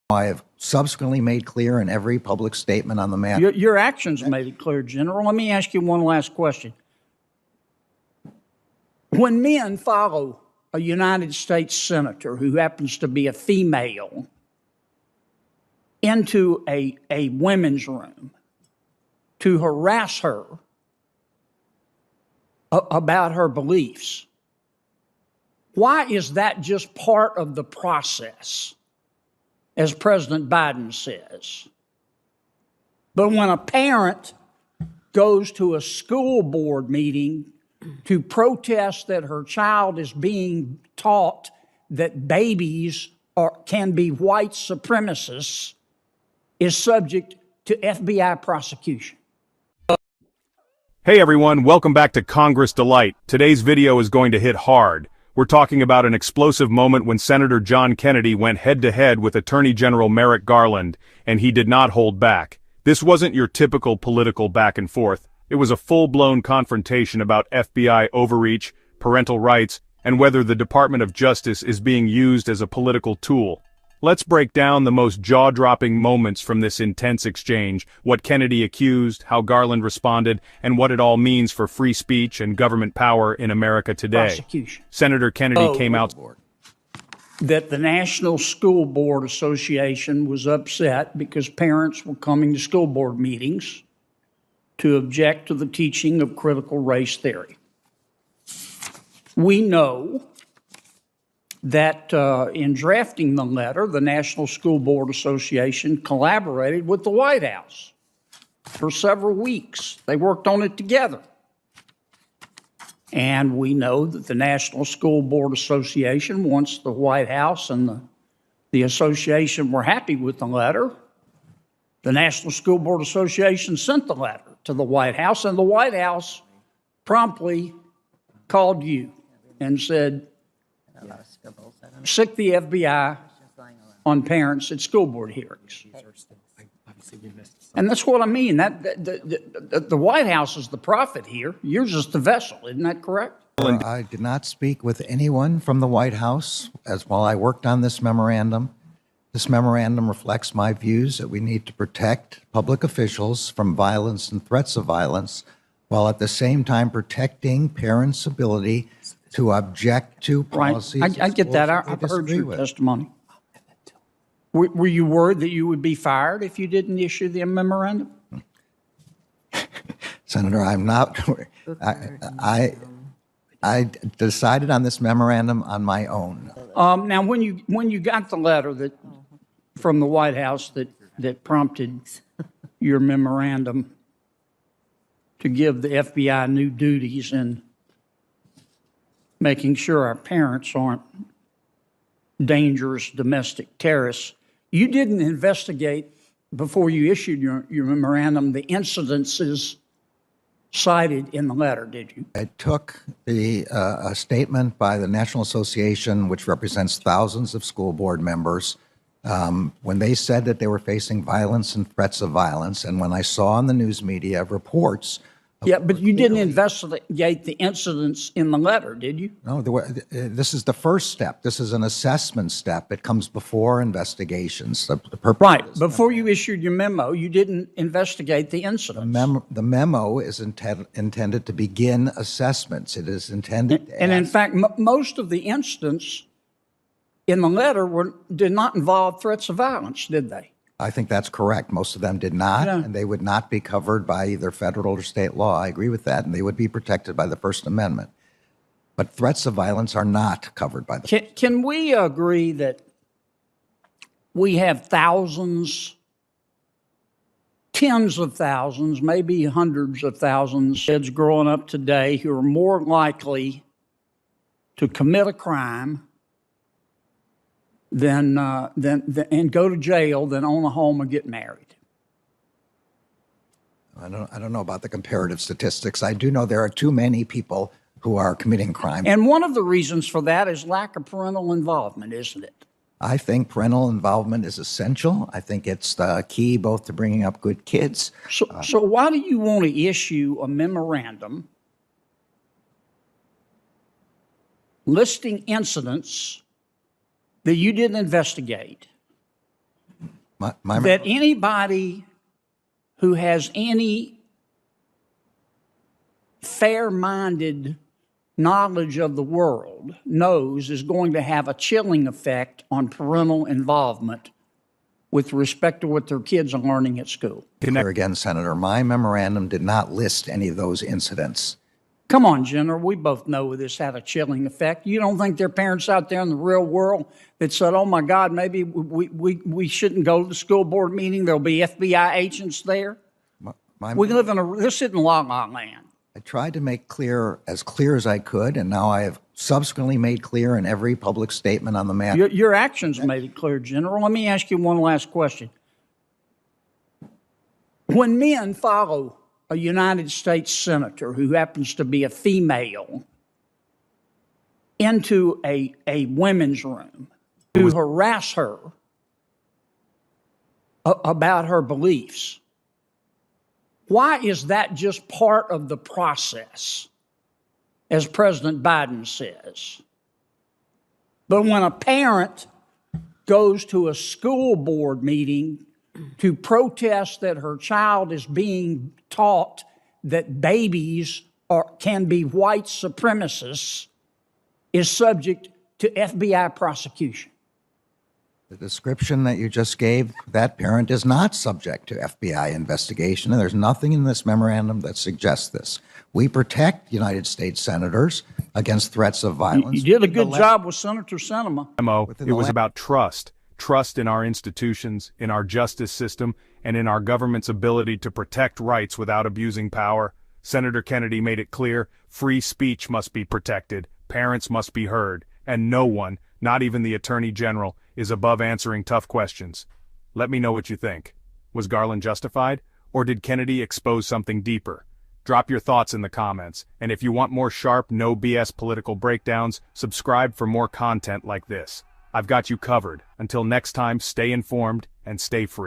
I have subsequently made clear in every public statement on the matter. Your actions made it clear, General. Let me ask you one last question. When men follow a United States senator who happens to be a female into a women's room to harass her about her beliefs, why is that just part of the process, as President Biden says? But when a parent goes to a school board meeting to protest that her child is being taught that babies can be white supremacists, is subject to FBI prosecution. Hey everyone, welcome back to Congress Delight. Today's video is going to hit hard. We're talking about an explosive moment when Senator John Kennedy went head-to-head with Attorney General Merrick Garland, and he did not hold back. This wasn't your typical political back and forth. It was a full-blown confrontation about FBI overreach, parental rights, and whether the Department of Justice is being used as a political tool. Let's break down the most jaw-dropping moments from this intense exchange, what Kennedy accused, how Garland responded, and what it all means for free speech and government power in America today. Prosecution. Senator Kennedy came out That the National School Board Association was upset because parents were coming to school board meetings to object to the teaching of critical race theory. We know that in drafting the letter, the National School Board Association collaborated with the White House for several weeks. They worked on it together. And we know that the National School Board Association, once the White House and the association were happy with the letter, the National School Board Association sent the letter to the White House, and the White House promptly called you and said, sick the FBI on parents at school board hearings. And that's what I mean. The White House is the prophet here. You're just the vessel. Isn't that correct? I did not speak with anyone from the White House while I worked on this memorandum. This memorandum reflects my views that we need to protect public officials from violence and threats of violence, while at the same time protecting parents' ability to object to policies. Right. I get that. I've heard your testimony. Were you worried that you would be fired if you didn't issue the memorandum? Senator, I'm not. I decided on this memorandum on my own. Now, when you got the letter from the White House that prompted your memorandum to give the FBI new duties in making sure our parents aren't dangerous domestic terrorists, you didn't investigate, before you issued your memorandum, the incidences cited in the letter, did you? I took a statement by the National Association, which represents thousands of school board members, when they said that they were facing violence and threats of violence, and when I saw in the news media reports. Yeah, but you didn't investigate the incidents in the letter, did you? No, this is the first step. This is an assessment step. It comes before investigations. The purpose right. Before you issued your memo, you didn't investigate the incidents. The memo is intended to begin assessments. It is intended and in fact, most of the incidents in the letter did not involve threats of violence, did they? I think that's correct. Most of them did not, and they would not be covered by either federal or state law. I agree with that, and they would be protected by the First Amendment. But threats of violence are not covered by the. Can we agree that we have thousands, tens of thousands, maybe hundreds of thousands of kids growing up today who are more likely to commit a crime and go to jail than own a home or get married? I don't know about the comparative statistics. I do know there are too many people who are committing crime. And one of the reasons for that is lack of parental involvement, isn't it? I think parental involvement is essential. I think it's the key both to bringing up good kids. So why do you want to issue a memorandum listing incidents that you didn't investigate that anybody who has any fair-minded knowledge of the world knows is going to have a chilling effect on parental involvement with respect to what their kids are learning at school. Clear again, Senator, my memorandum did not list any of those incidents. Come on, General, we both know this had a chilling effect. You don't think there are parents out there in the real world that said, oh my God, maybe we shouldn't go to the school board meeting, there'll be FBI agents there? We live in this isn't La La Land. I tried to make clear as I could, and now I have subsequently made clear in every public statement on the matter. Your actions made it clear, General. Let me ask you one last question. When men follow a United States senator who happens to be a female into a women's room to harass her about her beliefs, why is that just part of the process, as President Biden says? But when a parent goes to a school board meeting to protest that her child is being taught that babies can be white supremacists, is subject to FBI prosecution. The description that you just gave, that parent is not subject to FBI investigation, and there's nothing in this memorandum that suggests this. We protect United States senators against threats of violence. You did a good job with Senator Sinema. It was about trust in our institutions, in our justice system, and in our government's ability to protect rights without abusing power. Senator Kennedy made it clear, free speech must be protected, parents must be heard, and no one, not even the Attorney General, is above answering tough questions. Let me know what you think. Was Garland justified, or did Kennedy expose something deeper? Drop your thoughts in the comments, and if you want more sharp, no BS political breakdowns, subscribe for more content like this. I've got you covered. Until next time, stay informed and stay free.